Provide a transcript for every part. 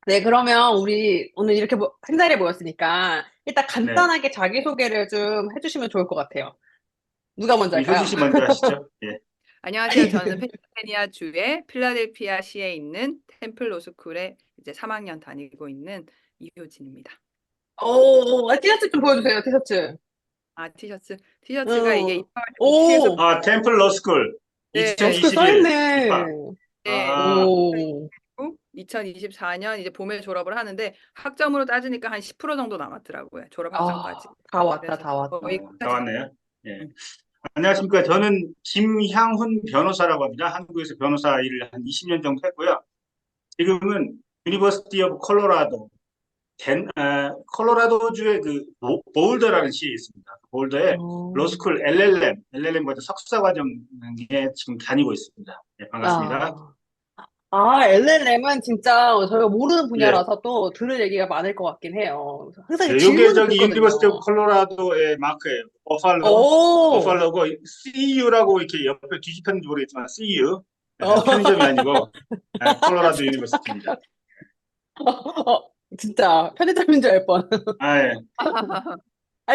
네, 그러면 우리 오늘 이렇게 한 자리에 모였으니까 일단 네. 간단하게 자기소개를 좀 해주시면 좋을 것 같아요. 누가 먼저 우리 효진 할까요? 씨 먼저 하시죠. 예. 안녕하세요. 저는 펜실베니아 주의 필라델피아시에 있는 템플 로스쿨에 이제 3학년 다니고 있는 이효진입니다. 티셔츠 좀 보여주세요, 티셔츠. 아, 티셔츠가 이게 응. 입학할 때 복시에서 오, 아, 템플 러스쿨 네, 러스쿨 2021 써있네. 입학. 네, 아, 오, 2024년 이제 봄에 졸업을 하는데 학점으로 따지니까 한 10% 정도 남았더라고요. 졸업 학점까지. 다 왔다, 그래서 다 왔다. 거의 다 끝까지 왔네요. 예. 음. 안녕하십니까. 저는 김향훈 변호사라고 합니다. 한국에서 변호사 일을 한 20년 정도 했고요. 지금은 유니버시티 오브 콜로라도, 콜로라도주의 그 보울더라는 시에 있습니다. 보울더에 어, 로스쿨 LLM보다 석사 과정에 지금 다니고 있습니다. 네, 반갑습니다. 아. LLM은 진짜 저희가 모르는 예. 분야라서 또 들을 얘기가 많을 것 같긴 해요. 항상 이 네, 요게 질문을 저기 유니버시티 오브 듣거든요. 콜로라도의 마크예요. 오, 버팔로고 CU라고 이렇게 옆에 뒤집혔는지 모르겠지만 CU 어, 편의점이 아니고 콜로라도 유니버시티입니다. 진짜 편의점인 줄 알 뻔. 아, 예.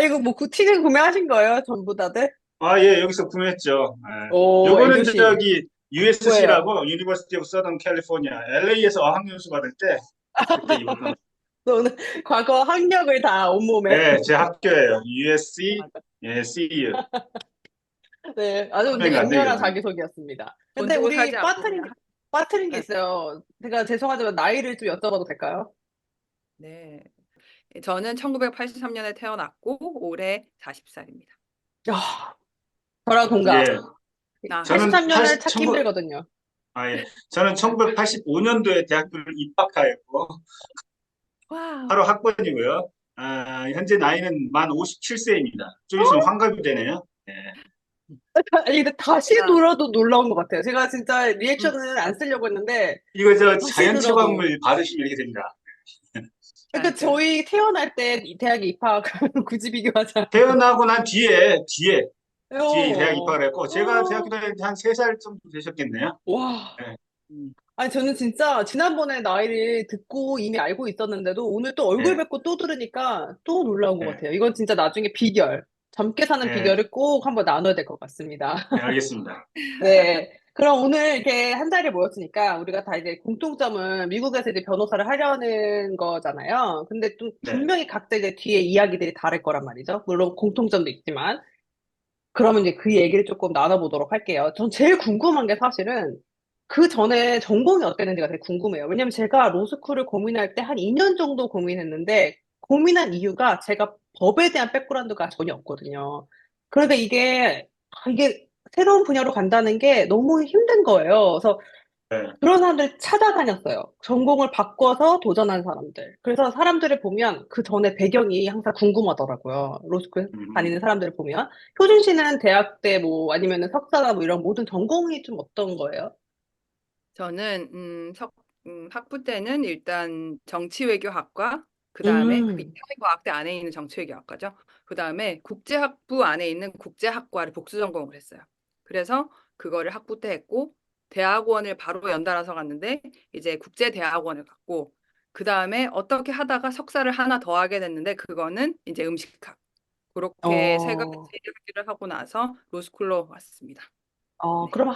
이거 뭐 티켓 구매하신 거예요? 전부 다들? 아, 예, 여기서 구매했죠. 오, 요거는 애교심. 저기 뭐예요? USC라고 유니버시티 오브 서던 캘리포니아 LA에서 어학연수 받을 때 그때 입었던 너는 과거 학력을 다 온몸에. 제 학교예요. USC 예, CU 네, 아주 근데 분명히 안 강렬한 되거든요. 자기소개였습니다. 돈 근데 주고 사지 우리 않고 그냥 빠뜨린 게 네. 있어요. 제가 죄송하지만 나이를 좀 여쭤봐도 될까요? 네. 저는 1983년에 태어났고 올해 40살입니다. 야, 저랑 동갑. 예, 아, 저는 83년을 찾기 힘들거든요. 저는 1985년도에 대학교를 입학하였고 와우. 바로 학번이고요. 현재 나이는 만 57세입니다. 좀 있으면 환갑이 되네요. 예. 근데 다시 야, 들어도 놀라운 것 같아요. 제가 진짜 음, 리액션을 안 쓰려고 했는데, 이거 저 다시 들어도. 자연체험을 받으시면 이렇게 됩니다. 그러니까 자, 저희 태어날 때 이 대학에 입학 굳이 비교하자. 태어나고 난 뒤에 이 대학 어, 입학을 했고, 제가 대학교 다닐 때 한 3살 정도 되셨겠네요. 와. 예, 음, 아니, 저는 진짜 지난번에 나이를 듣고 이미 알고 있었는데도 오늘 또 얼굴 예, 뵙고 또 들으니까 또 놀라운 것 예, 같아요. 이건 진짜 나중에 비결, 젊게 사는 예, 비결을 꼭 한번 나눠야 될 것 같습니다. 알겠습니다. 네. 그럼 오늘 이렇게 한 자리에 모였으니까 우리가 다 이제 공통점은 미국에서 이제 변호사를 하려는 거잖아요. 근데 또 네, 분명히 각자 이제 뒤에 이야기들이 다를 거란 말이죠. 물론 공통점도 있지만. 그러면 이제 그 얘기를 조금 나눠보도록 할게요. 전 제일 궁금한 게 사실은 그 전에 전공이 어땠는지가 되게 궁금해요. 왜냐면 제가 로스쿨을 고민할 때 한 2년 정도 고민했는데 고민한 이유가 제가 법에 대한 백그라운드가 전혀 없거든요. 그러니까 이게 새로운 분야로 간다는 게 너무 힘든 거예요. 그래서 네. 그런 사람들 찾아다녔어요. 전공을 바꿔서 도전한 사람들. 그래서 사람들을 보면 그 전에 배경이 항상 궁금하더라고요. 로스쿨 다니는 음, 사람들을 보면. 효준 씨는 대학 때 뭐 아니면은 석사나 뭐 이런 모든 전공이 좀 어떤 거예요? 저는 학부 때는 일단 정치외교학과, 그 다음에 그 음, 사회과학대 안에 있는 정치외교학과죠. 그 다음에 국제학부 안에 있는 국제학과를 복수 전공을 했어요. 그래서 그거를 학부 때 했고 대학원을 바로 연달아서 갔는데 이제 국제대학원을 갔고 그 다음에 어떻게 하다가 석사를 하나 더 하게 됐는데 그거는 이제 음식학. 그렇게 세 가지 어, 일을 하고 나서 로스쿨로 왔습니다. 네. 그럼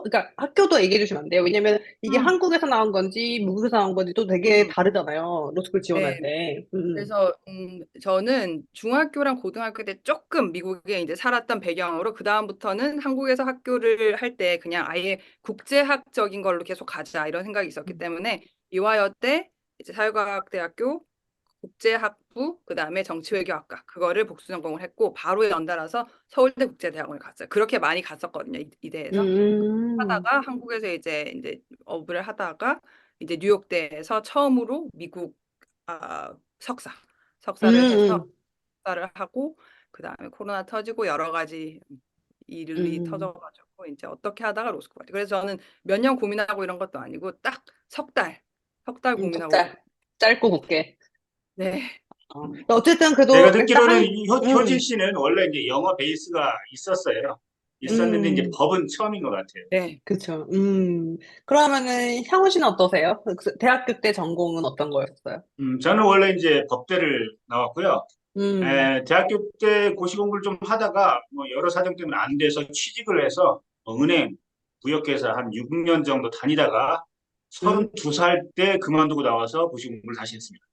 그러니까 학교도 얘기해 주시면 안 돼요? 왜냐면 이게 음, 한국에서 나온 건지, 미국에서 나온 건지 또 되게 음, 다르잖아요. 로스쿨 지원할 네. 때. 그래서 저는 중학교랑 고등학교 때 조금 미국에 이제 살았던 배경으로 그 다음부터는 한국에서 학교를 할 때 그냥 아예 국제학적인 걸로 계속 가자 이런 생각이 있었기 음. 때문에 이화여 때 이제 사회과학대학교 국제학부 그다음에 정치외교학과 그거를 복수 전공을 했고 바로 연달아서 서울대 국제대학원을 갔어요. 그렇게 많이 갔었거든요. 이대에서 음, 하다가 한국에서 이제 업을 하다가 이제 뉴욕대에서 처음으로 미국 석사 음, 석사를 해서 음, 석사를 하고 그다음에 코로나 터지고 여러 가지 일이 음. 터져가지고 이제 어떻게 하다가 로스쿨 갔죠. 그래서 저는 몇 년 고민하고 이런 것도 아니고 딱 석 달 석 달 좀 고민하고 있어요. 짧고 굵게. 네. 어쨌든 제가 그래도 일단 듣기로는 이 효진 씨는 원래 이제 영어 베이스가 있었어요. 있었는데 이제 음, 법은 처음인 것 같아요. 네. 그쵸. 그러면은 향후 씨는 어떠세요? 대학교 때 전공은 어떤 거였어요? 저는 원래 이제 법대를 나왔고요. 음, 대학교 때 고시 공부를 좀 하다가 뭐 여러 사정 때문에 안 돼서 취직을 해서 은행, 부역회사 한 6년 정도 다니다가 음, 32살 때 그만두고 나와서 고시 공부를 다시 했습니다.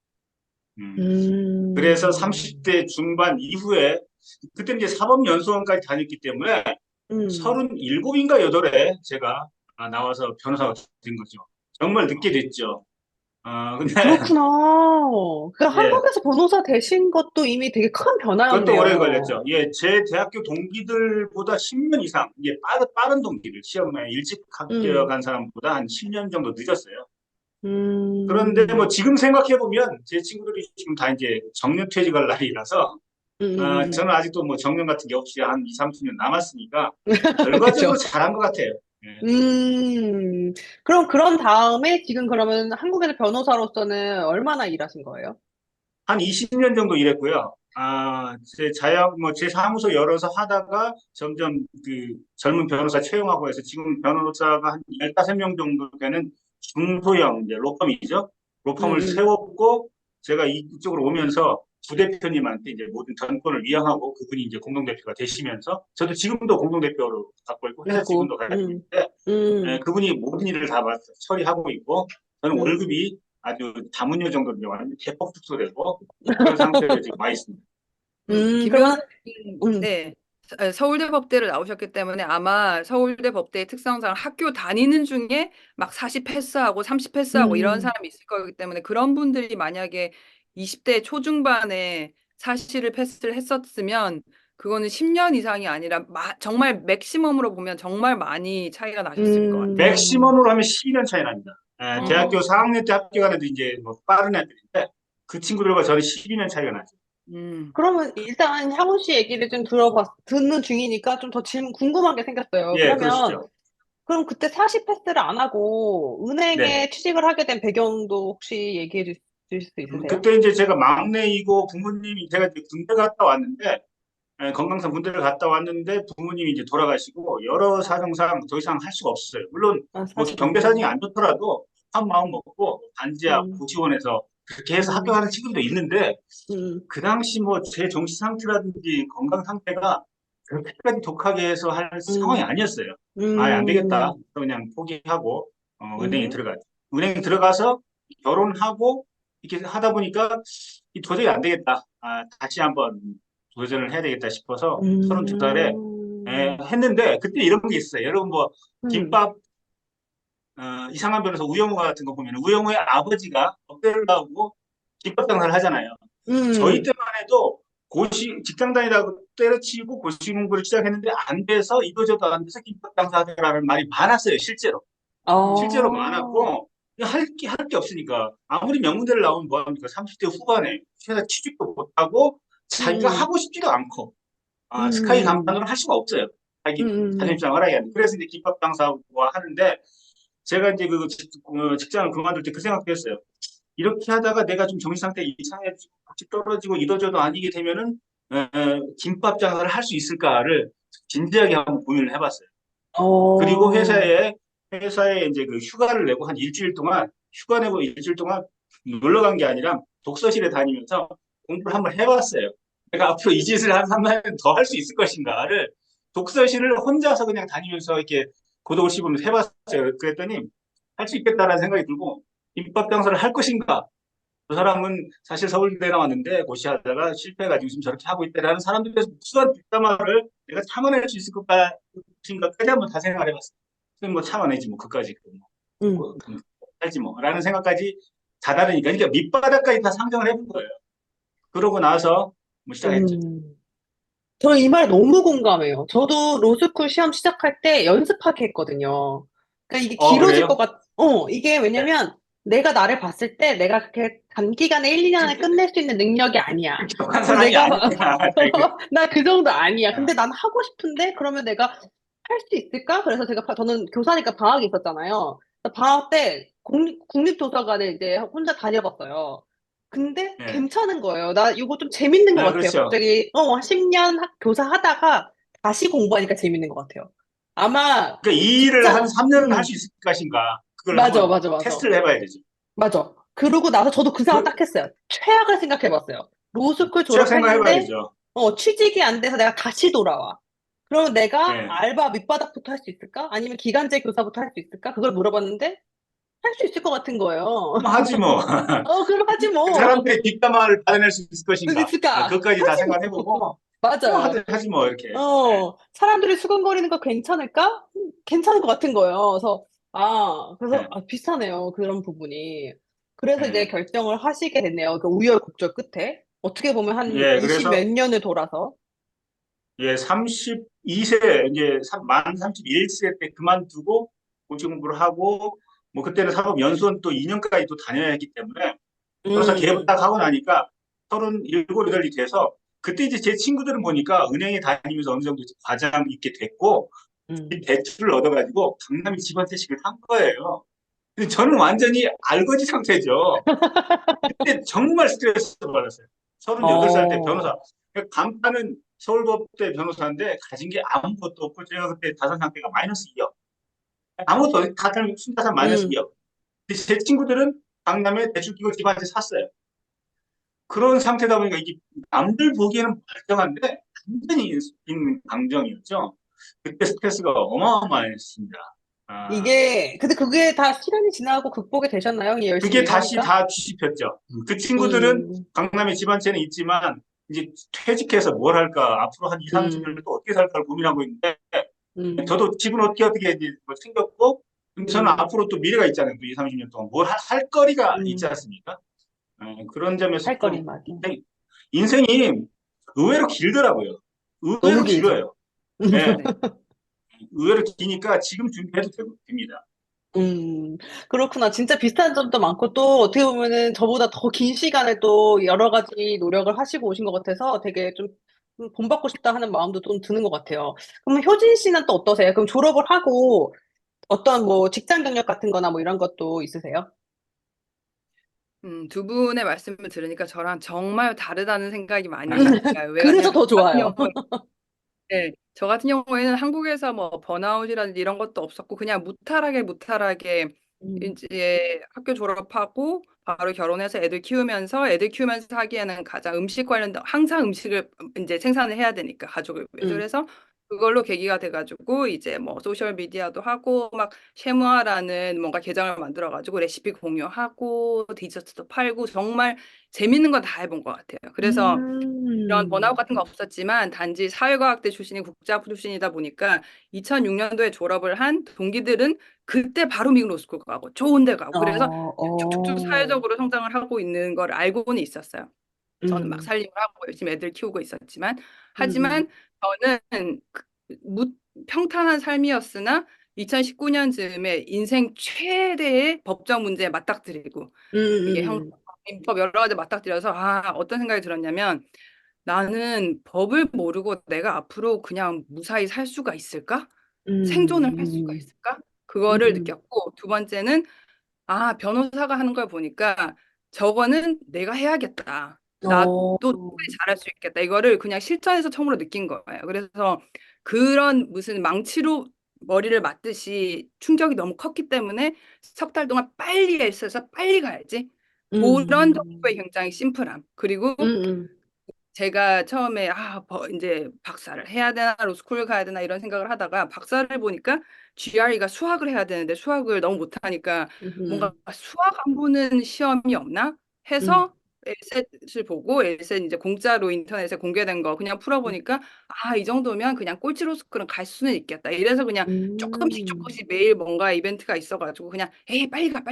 음, 그래서 음, 30대 중반 이후에 그때 이제 사법연수원까지 다녔기 때문에 음. 37인가 8에 제가 나와서 변호사가 된 거죠. 정말 늦게 됐죠. 근데 그렇구나. 그 예, 한국에서 변호사 되신 것도 이미 되게 큰 그것도 오래 변화였네요. 걸렸죠. 예, 제 대학교 동기들보다 10년 이상, 이게 빠른 동기들, 시험에 일찍 음, 합격한 사람보다 한 10년 정도 늦었어요. 그런데 뭐 음, 지금 생각해보면 제 친구들이 지금 다 이제 정년퇴직할 나이라서 음. 저는 아직도 뭐 정년 같은 게 없이 한 2, 30년 남았으니까 그쵸. 결과적으로 잘한 것 같아요. 예. 음, 그럼 그런 다음에 지금 그러면 한국에서 변호사로서는 얼마나 일하신 거예요? 한 20년 정도 일했고요. 제 사무소 열어서 하다가 점점 그 젊은 변호사 채용하고 해서 지금 변호사가 한 15명 정도 되는 중소형 이제 로펌이죠. 로펌을 음, 세웠고 제가 이쪽으로 오면서 부대표님한테 이제 모든 전권을 위임하고 그분이 이제 공동대표가 되시면서 저도 지금도 공동대표로 갖고 있고 회사 하고, 지분도 가지고 있는데 그분이 모든 일을 다 처리하고 있고 저는 음, 월급이 아주 다문화 정도로 이제 완전 대폭 축소되고 그런 상태로 지금 와 있습니다. 김 그러면, 변호사님, 음, 네. 서울대 법대를 나오셨기 때문에 아마 서울대 법대의 특성상 학교 다니는 중에 막 40 패스하고 30 패스하고 이런 음, 사람이 있을 거기 때문에 그런 분들이 만약에 20대 초중반에 사실을 패스를 했었으면 그거는 10년 이상이 아니라 정말 맥시멈으로 보면 정말 많이 차이가 나셨을 것 같아요. 음, 맥시멈으로 하면 12년 차이 납니다. 어, 대학교 4학년 때 합격한 애도 이제 뭐 빠른 애들인데 그 친구들과 저는 12년 차이가 나죠. 음, 그러면 일단 향후 씨 얘기를 좀 듣는 중이니까 좀 더 질문 궁금한 게 생겼어요. 예, 그러시죠. 그럼 그때 사시 패스를 안 하고 네. 은행에 취직을 하게 된 배경도 혹시 얘기해 주실 수 있으세요? 그때 이제 제가 막내이고 부모님이 제가 이제 군대 갔다 왔는데 건강상 군대를 갔다 왔는데 부모님이 이제 돌아가시고 여러 사정상 더 이상 할 수가 없었어요. 물론 아, 뭐 사시 경제 패스. 사정이 안 좋더라도 한 마음 먹고 반지하 음, 고시원에서 그렇게 해서 음, 합격하는 친구도 있는데 음, 그 당시 뭐 제 정신 상태라든지 건강 상태가 그렇게까지 독하게 해서 할 상황이 음, 아니었어요. 안 되겠다. 음, 그냥 포기하고 은행에 음, 들어갔죠. 은행에 들어가서 결혼하고 이렇게 하다 보니까 도저히 안 되겠다. 다시 한번 도전을 해야 되겠다 싶어서 32살에 음, 했는데 그때 이런 게 있어요. 여러분 뭐 음, 김밥 이상한 변호사 우영우 같은 거 보면 우영우의 아버지가 법대를 나오고 김밥 장사를 하잖아요. 저희 음, 때만 해도 직장 다니다가 때려치우고 고시 공부를 시작했는데 안 돼서 이도저도 안 돼서 김밥 장사하라는 말이 많았어요, 실제로. 실제로 어, 많았고, 할 게 없으니까. 아무리 명문대를 나오면 뭐합니까? 30대 후반에 회사 취직도 못하고 자기가 음, 하고 싶지도 않고, 스카이 음, 간판으로 할 수가 없어요. 자기 음, 자존심 상하게 하는. 그래서 이제 김밥 장사와 하는데, 제가 이제 직장을 그만둘 때 그 생각도 했어요. 이렇게 하다가 내가 좀 정신 상태 이상해지고 같이 떨어지고 이도저도 아니게 되면은 김밥 장사를 할 수 있을까를 진지하게 한번 고민을 해봤어요. 그리고 어, 회사에 이제 그 휴가를 내고 한 일주일 동안 휴가 내고 일주일 동안 놀러 간 게 아니라 독서실에 다니면서 공부를 한번 해봤어요. 내가 앞으로 이 짓을 한 3년 더 할 수 있을 것인가를 독서실을 혼자서 그냥 다니면서 이렇게 고독을 씹으면서 해봤어요. 그랬더니 할 수 있겠다라는 생각이 들고 김밥 장사를 할 것인가? 그 사람은 사실 서울대 나왔는데 고시하다가 실패해가지고 지금 저렇게 하고 있다라는 사람들에서 무수한 뒷담화를 내가 참아낼 수 있을 것인가까지 한번 다 생각을 해봤어요. 그럼 뭐 참아내지 뭐 그까지 음, 하지 뭐라는 생각까지 다다르니까 그러니까 밑바닥까지 다 상정을 해본 거예요. 그러고 나서 뭐 시작했죠. 음. 저는 이 말 너무 공감해요. 저도 로스쿨 시험 시작할 때 연습하게 했거든요. 그러니까 이게 길어질 것 그래요? 이게 네. 왜냐면 내가 나를 봤을 때 내가 그렇게 단기간에 1, 2년에 끝낼 수 있는 능력이 아니야. 격한 그리고 사람이 내가, 아니야. 네, 나 그 정도 아니야. 아, 근데 난 하고 싶은데, 그러면 내가 할 수 있을까? 그래서 저는 교사니까 방학이 있었잖아요. 방학 때 국립도서관에 이제 혼자 다녀봤어요. 근데 예. 괜찮은 거예요. 나 이거 좀 재밌는 것 아, 같아요. 그렇죠. 갑자기 10년 교사 하다가 다시 공부하니까 재밌는 것 같아요. 아마 그러니까 이 일을 한 직장, 3년은 할 수 있을 것인가? 그걸 맞아, 한번 맞아, 맞아. 테스트를 해봐야 되죠. 맞아. 그러고 나서 저도 그 생각 그, 딱 했어요. 최악을 생각해봤어요. 로스쿨 취약 생각해봐야 졸업했는데, 되죠. 취직이 안 돼서 내가 다시 돌아와. 그러면 내가 예. 알바 밑바닥부터 할 수 있을까? 아니면 기간제 교사부터 할 수 있을까? 그걸 물어봤는데, 할 수 있을 것 같은 거예요. 그럼 하지 뭐. 그럼 하지 그 뭐. 사람들의 뒷담화를 받아낼 수 있을 것인가? 아, 있을까? 그것까지 다 하지 생각해보고, 뭐. 맞아요. 하지 뭐, 이렇게. 예. 사람들이 수근거리는 거 괜찮을까? 괜찮을 것 같은 거예요. 예. 비슷하네요. 그런 부분이. 그래서 이제 예. 결정을 하시게 됐네요. 그 우여곡절 끝에. 어떻게 보면 한 예, 20 그래서, 몇 년을 돌아서. 예, 32세, 이제 만 31세 때 그만두고, 고시 공부를 하고, 뭐, 그때는 사법연수원 또 2년까지 또 다녀야 했기 때문에, 변호사 음, 개업하고 나니까 37, 8이 돼서, 그때 이제 제 친구들은 보니까 은행에 다니면서 어느 정도 과장 있게 됐고, 음. 대출을 얻어가지고 강남에 집 한 채씩을 산 거예요. 근데 저는 완전히 알거지 상태죠. 그때 정말 스트레스 받았어요. 38살 때 어, 변호사. 간판은 서울법대 변호사인데 가진 게 아무것도 없고 제가 그때 자산 상태가 마이너스 2억. 아무것도 없어요. 다 순자산 마이너스 음, 2억. 제 친구들은 강남에 대출 끼고 집 한 채 샀어요. 그런 상태다 보니까 이게 남들 보기에는 멀쩡한데 완전히 있는 강정이었죠. 그때 스트레스가 어마어마했습니다. 아, 근데 그게 다 시간이 지나고 극복이 되셨나요? 열심히 그게 다시 일하니까? 다 뒤집혔죠. 그 친구들은 음, 강남에 집 한 채는 있지만 이제 퇴직해서 뭘 할까 앞으로 한 2, 30년을 음, 또 어떻게 살까를 고민하고 있는데 음, 저도 집은 어떻게 이제 뭐 생겼고 근데 저는 음, 앞으로 또 미래가 있잖아요. 또 2, 30년 동안 뭘 할 거리가 있지 음. 않습니까? 그런 점에서 할 거리 좀 맞아. 인생이 의외로 길더라고요. 너무 의외로 길죠. 길어요. 예, 의외로 기니까 지금 준비해도 됩니다. 그렇구나. 진짜 비슷한 점도 많고, 또 어떻게 보면은 저보다 더 긴 시간을 또 여러 가지 노력을 하시고 오신 것 같아서 되게 좀 본받고 싶다 하는 마음도 좀 드는 것 같아요. 그럼 효진 씨는 또 어떠세요? 그럼 졸업을 하고 어떤 뭐 직장 경력 같은 거나 뭐 이런 것도 있으세요? 두 분의 말씀을 들으니까 저랑 정말 다르다는 생각이 많이 들어요. 그래서 왜냐면 더 좋아요. 네, 저 같은 경우에는 한국에서 뭐 번아웃이라든지 이런 것도 없었고 그냥 무탈하게 음, 이제 학교 졸업하고 바로 결혼해서 애들 키우면서 하기에는 가장 음식 관련된 항상 음식을 이제 생산을 해야 되니까 가족을 위해서 음, 그래서 그걸로 계기가 돼가지고 이제 뭐 소셜 미디어도 하고 막 쉐무아라는 뭔가 계정을 만들어가지고 레시피 공유하고 디저트도 팔고 정말 재밌는 건 다 해본 것 같아요. 그래서 이런 번아웃 음, 같은 거 없었지만 단지 사회과학대 출신이 국제학부 출신이다 보니까 2006년도에 졸업을 한 동기들은 그때 바로 미국 로스쿨 가고 좋은 데 가고 그래서 쭉쭉쭉 사회적으로 성장을 하고 있는 걸 알고는 있었어요. 저는 막 음, 살림을 하고 열심히 애들 키우고 있었지만 음, 하지만 저는 평탄한 삶이었으나 2019년쯤에 인생 최대의 법적 문제에 맞닥뜨리고 이게 음, 형법 여러 가지 맞닥뜨려서 어떤 생각이 들었냐면 나는 법을 모르고 내가 앞으로 그냥 무사히 살 수가 있을까? 생존을 할 수가 음, 있을까? 그거를 음, 느꼈고 두 번째는 변호사가 하는 걸 보니까 저거는 내가 해야겠다. 나도 어, 충분히 잘할 수 있겠다. 이거를 그냥 실전에서 처음으로 느낀 거예요. 그래서 그런 무슨 망치로 머리를 맞듯이 충격이 너무 컸기 때문에 석 달 동안 빨리 애써서 빨리 가야지. 그런 정도의 음, 굉장히 심플함. 그리고 음, 제가 처음에 이제 박사를 해야 되나 로스쿨 가야 되나 이런 생각을 하다가 박사를 보니까 GRE가 수학을 해야 되는데 수학을 너무 못하니까 뭔가 음, 수학 안 보는 시험이 없나 음, 해서 LSAT을 보고 LSAT 이제 공짜로 인터넷에 공개된 거 그냥 풀어보니까 이 정도면 그냥 꼴찌 로스쿨은 갈 수는 있겠다. 이래서 그냥 음, 조금씩 매일 뭔가 이벤트가 있어가지고 그냥 에이 빨리 가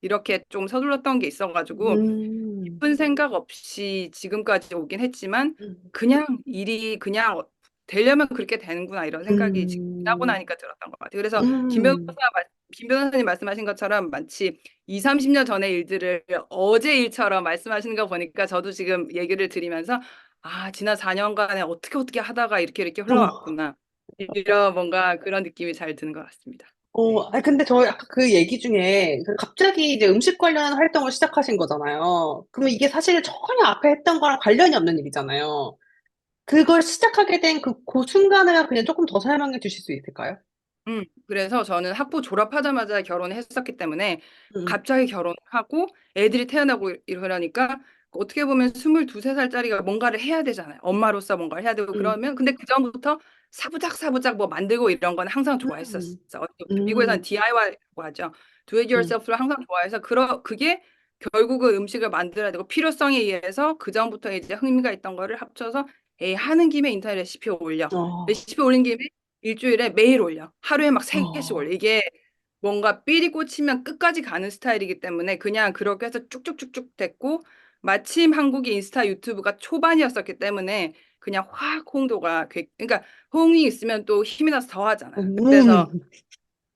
이렇게 좀 서둘렀던 게 있어가지고 음, 깊은 생각 없이 지금까지 오긴 했지만 음, 그냥 일이 그냥 되려면 그렇게 되는구나 이런 생각이 지나고 음, 나니까 들었던 것 같아요. 그래서 음. 김 변호사님 말씀하신 것처럼 마치 2, 30년 전의 일들을 어제 일처럼 말씀하시는 거 보니까 저도 지금 얘기를 드리면서 지난 4년간에 어떻게 하다가 이렇게 어, 흘러왔구나. 이런 뭔가 그런 느낌이 잘 드는 것 같습니다. 아니, 근데 저 아까 그 얘기 중에 갑자기 이제 음식 관련 활동을 시작하신 거잖아요. 그러면 이게 사실 전혀 앞에 했던 거랑 관련이 없는 일이잖아요. 그걸 시작하게 된 그 순간을 그냥 조금 더 설명해 주실 수 있을까요? 그래서 저는 학부 졸업하자마자 결혼을 했었기 때문에 음, 갑자기 결혼을 하고 애들이 태어나고 이러니까 어떻게 보면 22, 3살짜리가 뭔가를 해야 되잖아요. 엄마로서 뭔가를 해야 되고 음, 그러면 근데 그전부터 사부작 뭐 만들고 이런 건 항상 좋아했었어. 음, 미국에서는 음, DIY라고 하죠. Do it 음. yourself를 항상 좋아해서 그게 결국은 음식을 만들어야 되고 필요성에 의해서 그전부터 이제 흥미가 있던 거를 합쳐서 에이, 하는 김에 인터넷 레시피 올려. 어, 레시피 올린 김에 일주일에 매일 올려. 하루에 막 3개씩 올려. 어, 이게 뭔가 삘이 꽂히면 끝까지 가는 스타일이기 때문에 그냥 그렇게 해서 쭉쭉쭉쭉 됐고 마침 한국의 인스타 유튜브가 초반이었었기 때문에 그냥 확 홍도가 그러니까 호응이 있으면 또 힘이 나서 더 하잖아요. 그래서 음.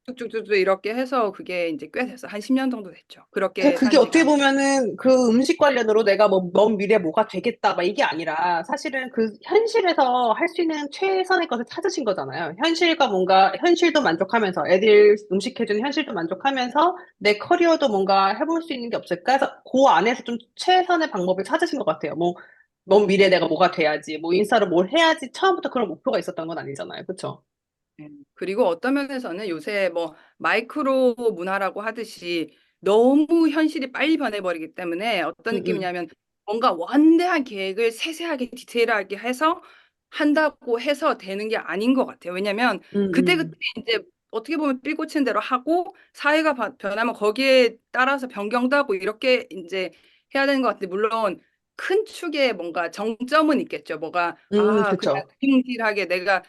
쭉쭉쭉쭉 이렇게 해서 그게 이제 꽤 됐어. 한 10년 정도 됐죠. 그러니까 그렇게 그게 산 어떻게 지가. 보면은 그 음식 관련으로 내가 뭐 먼 미래에 뭐가 되겠다 막 이게 아니라 사실은 그 현실에서 할 수 있는 최선의 것을 찾으신 거잖아요. 현실과 뭔가 현실도 만족하면서 애들 음식 해주는 현실도 만족하면서 내 커리어도 뭔가 해볼 수 있는 게 없을까 해서 그 안에서 좀 최선의 방법을 찾으신 것 같아요. 뭐 먼 미래에 내가 뭐가 돼야지, 뭐 인스타로 뭘 해야지 처음부터 그런 목표가 있었던 건 아니잖아요. 그렇죠? 그리고 어떤 면에서는 요새 뭐 마이크로 문화라고 하듯이 너무 현실이 빨리 변해버리기 때문에 어떤 응, 응, 느낌이냐면 뭔가 원대한 계획을 세세하게 디테일하게 해서 한다고 해서 되는 게 아닌 것 같아요. 왜냐면 응, 그때그때 응, 이제 어떻게 보면 삘 꽂힌 대로 하고 사회가 변하면 거기에 따라서 변경도 하고 이렇게 이제 해야 되는 것 같은데 물론 큰 축에 뭔가 정점은 있겠죠. 뭐가 그냥 그쵸. 그림질하게 내가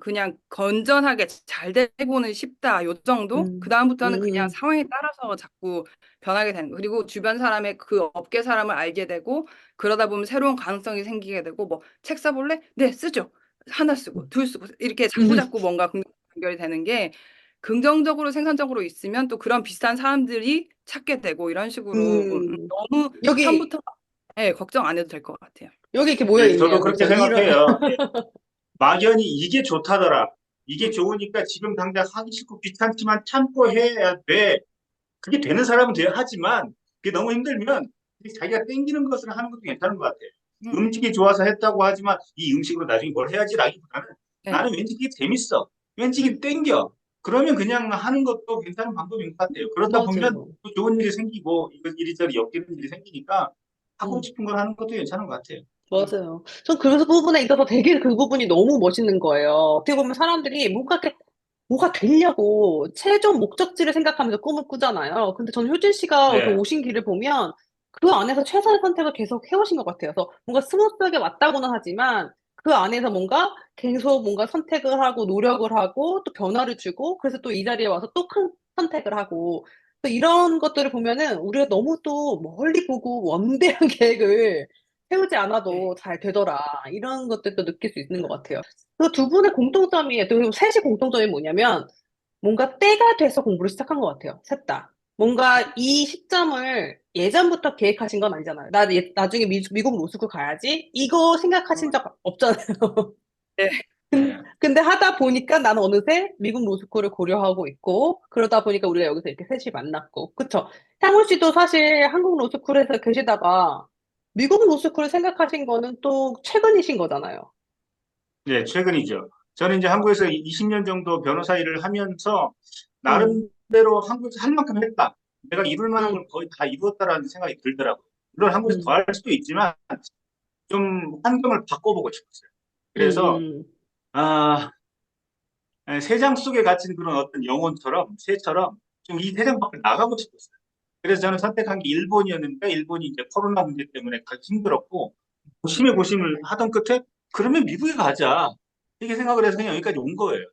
그냥 건전하게 잘 되고는 싶다. 요 정도? 응, 응, 그다음부터는 그냥 응, 상황에 따라서 자꾸 변하게 되는 거. 그리고 주변 사람의 그 업계 사람을 알게 되고 그러다 보면 새로운 가능성이 생기게 되고 뭐 책 써볼래? 네, 쓰죠. 하나 쓰고 둘 쓰고 이렇게 응, 자꾸 뭔가 연결이 되는 게 긍정적으로 생산적으로 있으면 또 그런 비슷한 사람들이 찾게 되고 이런 식으로 응. 너무 여기 처음부터 예, 걱정 안 해도 될 것 같아요. 여기 이렇게 모여 네, 저도 있네요. 그렇게 그래서 이런, 생각해요. 예. 막연히 이게 좋다더라. 이게 좋으니까 지금 당장 하기 싫고 귀찮지만 참고 해야 돼. 그게 되는 사람은 돼야 하지만 그게 너무 힘들면 자기가 땡기는 것을 하는 것도 괜찮은 것 같아요. 음, 음식이 좋아서 했다고 하지만 이 음식으로 나중에 뭘 해야지라기보다는 네. 나는 왠지 그게 재밌어. 왠지 이게 땡겨. 그러면 그냥 하는 것도 괜찮은 방법인 것 같아요. 그러다 보면 맞아요. 또 좋은 일이 생기고 이리저리 엮이는 일이 생기니까 하고 음, 싶은 걸 하는 것도 괜찮은 것 같아요. 맞아요. 전 그 부분에 있어서 되게 그 부분이 너무 멋있는 거예요. 어떻게 보면 사람들이 뭔가 이렇게 뭐가 되려고 최종 목적지를 생각하면서 꿈을 꾸잖아요. 근데 저는 효진 씨가 그 네. 오신 길을 보면 그 안에서 최선의 선택을 계속 해오신 것 같아요. 그래서 뭔가 스무스하게 왔다고는 하지만 그 안에서 뭔가 계속 뭔가 선택을 하고 노력을 하고 또 변화를 주고 그래서 또 이 자리에 와서 또 큰 선택을 하고 또 이런 것들을 보면은 우리가 너무 또 멀리 보고 원대한 계획을 세우지 네. 않아도 잘 되더라. 이런 것들도 느낄 수 있는 것 같아요. 그 두 분의 공통점이, 또 셋이 공통점이 뭐냐면, 뭔가 때가 돼서 공부를 시작한 것 같아요. 셋 다. 뭔가 이 시점을 예전부터 계획하신 건 아니잖아요. 나중에 미국 로스쿨 가야지? 이거 생각하신 어, 적 없잖아요. 네. 네. 근데 하다 보니까 나는 어느새 미국 로스쿨을 고려하고 있고, 그러다 보니까 우리가 여기서 이렇게 셋이 만났고, 그쵸? 향후 씨도 사실 한국 로스쿨에서 계시다가 미국 로스쿨을 생각하신 거는 또 최근이신 거잖아요. 네, 최근이죠. 저는 이제 한국에서 20년 정도 변호사 일을 하면서 음, 나름대로 한국에서 할 만큼 했다. 내가 이룰 만한 음, 걸 거의 다 이루었다라는 생각이 들더라고요. 물론 한국에서 더 음, 할 수도 있지만 좀 환경을 바꿔보고 싶었어요. 음, 그래서 음, 아, 새장 속에 갇힌 그런 어떤 영혼처럼 새처럼 좀 이 세상 밖을 나가고 싶었어요. 그래서 저는 선택한 게 일본이었는데 일본이 이제 코로나 문제 때문에 가기 힘들었고 고심에 고심을 하던 끝에 그러면 미국에 가자. 이렇게 생각을 해서 그냥 여기까지 온 거예요.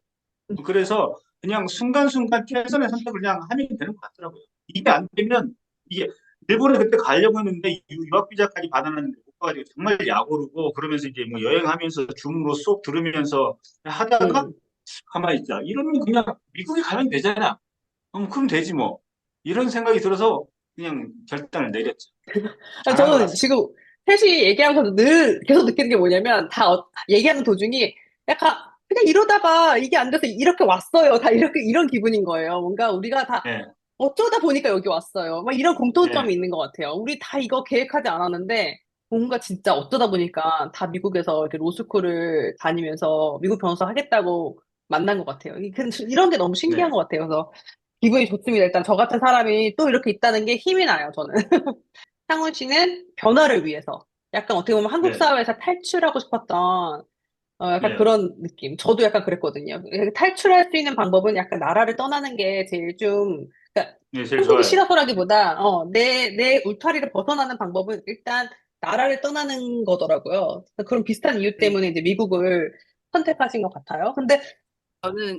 그래서 그냥 순간순간 최선의 선택을 그냥 하면 되는 것 같더라고요. 이게 안 되면 이게 일본에 그때 가려고 했는데 유학 비자까지 받아놨는데 못 가가지고 정말 약오르고 그러면서 이제 뭐 여행하면서 줌으로 수업 들으면서 하다가 음. 가만히 있자. 이러면 그냥 미국에 가면 되잖아. 그럼 되지 뭐. 이런 생각이 들어서 그냥 결단을 내렸죠. 아니, 잘한 것 저는 같습니다. 지금 셋이 얘기하면서 늘 계속 느끼는 게 뭐냐면, 얘기하는 도중에 약간 그냥 이러다가 이게 안 돼서 이렇게 왔어요. 다 이렇게 이런 기분인 거예요. 뭔가 우리가 다 예, 어쩌다 보니까 여기 왔어요. 막 이런 예, 공통점이 있는 것 같아요. 우리 다 이거 계획하지 않았는데 뭔가 진짜 어쩌다 보니까 다 미국에서 이렇게 로스쿨을 다니면서 미국 변호사 하겠다고 만난 것 같아요. 이런 게 너무 신기한 네, 것 같아요. 그래서 기분이 좋습니다. 일단 저 같은 사람이 또 이렇게 있다는 게 힘이 나요, 저는. 상훈 씨는 변화를 위해서 약간 어떻게 보면 한국 네, 사회에서 탈출하고 싶었던 약간 네, 그런 느낌. 저도 약간 그랬거든요. 탈출할 수 있는 방법은 약간 나라를 떠나는 게 제일 좀, 그러니까 네, 제일 한국이 좋아요. 싫어서라기보다, 내 울타리를 벗어나는 방법은 일단 나라를 떠나는 거더라고요. 그런 비슷한 이유 음, 때문에 이제 미국을 선택하신 것 같아요. 근데,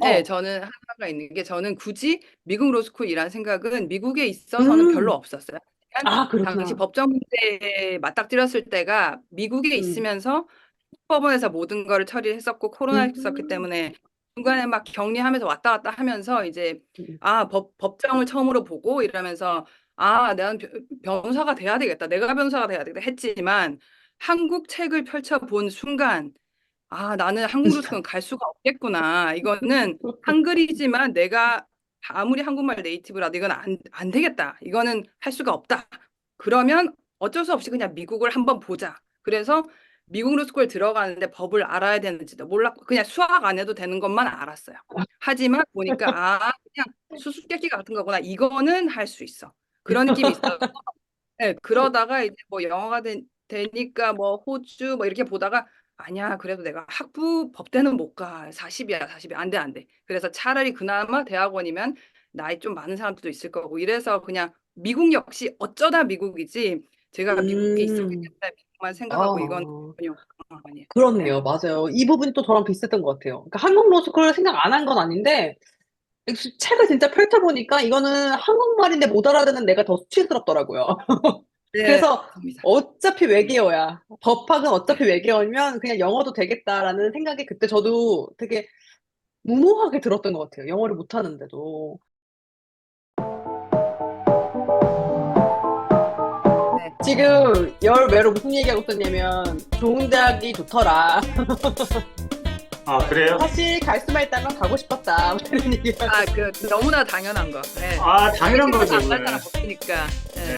예, 어, 저는 하나가 있는 게 저는 굳이 미국 로스쿨 이란 생각은 미국에 있어서는 별로 음, 없었어요. 아, 당시 그렇구나. 법정 문제에 맞닥뜨렸을 때가 미국에 음, 있으면서 법원에서 모든 거를 처리했었고 코로나 있었기 음, 때문에 중간에 막 격리하면서 왔다 갔다 하면서 이제 음. 법정을 처음으로 보고 이러면서 내가 변호사가 돼야 되겠다. 내가 변호사가 돼야 되겠다 했지만 한국 책을 펼쳐본 순간 나는 한국 로스쿨은 갈 수가 없겠구나. 이거는 한글이지만 내가 아무리 한국말 네이티브라도 이건 안 되겠다. 이거는 할 수가 없다. 그러면 어쩔 수 없이 그냥 미국을 한번 보자. 그래서 미국 로스쿨 들어가는데 법을 알아야 되는지도 몰랐고 그냥 수학 안 해도 되는 것만 알았어요. 하지만 보니까 그냥 수수께끼 같은 거구나. 이거는 할 수 있어. 그런 느낌이 있어서 네, 그러다가 이제 뭐 영어가 되니까 뭐 호주 뭐 이렇게 보다가 아니야 그래도 내가 학부 법대는 못 가. 40이야 40이 안 돼 안 돼. 그래서 차라리 그나마 대학원이면 나이 좀 많은 사람들도 있을 거고 이래서 그냥 미국 역시 어쩌다 미국이지 제가 미국에 있었기 음, 때문에 미국만 생각하고 이건 아. 전혀 아니에요. 네. 그렇네요. 맞아요. 이 부분이 또 저랑 비슷했던 것 같아요. 그러니까 한국 로스쿨을 생각 안 한 건 아닌데, 책을 진짜 펼쳐보니까 이거는 한국말인데 못 알아듣는 내가 더 수치스럽더라고요. 네, 그래서 맞습니다. 어차피 음, 외계어야. 법학은 네. 어차피 외계어면 그냥 영어도 되겠다라는 생각이 그때 저도 되게 무모하게 들었던 것 같아요. 영어를 못하는데도. 네. 지금 열외로 무슨 얘기하고 있었냐면, 좋은 대학이 좋더라. 아, 그래요? 사실 갈 수만 있다면 가고 싶었다. 이런 얘기를 그 너무나 당연한 거. 네. 아, 자기 당연한 생각 거죠, 안 갈 그거는. 사람 없으니까. 네.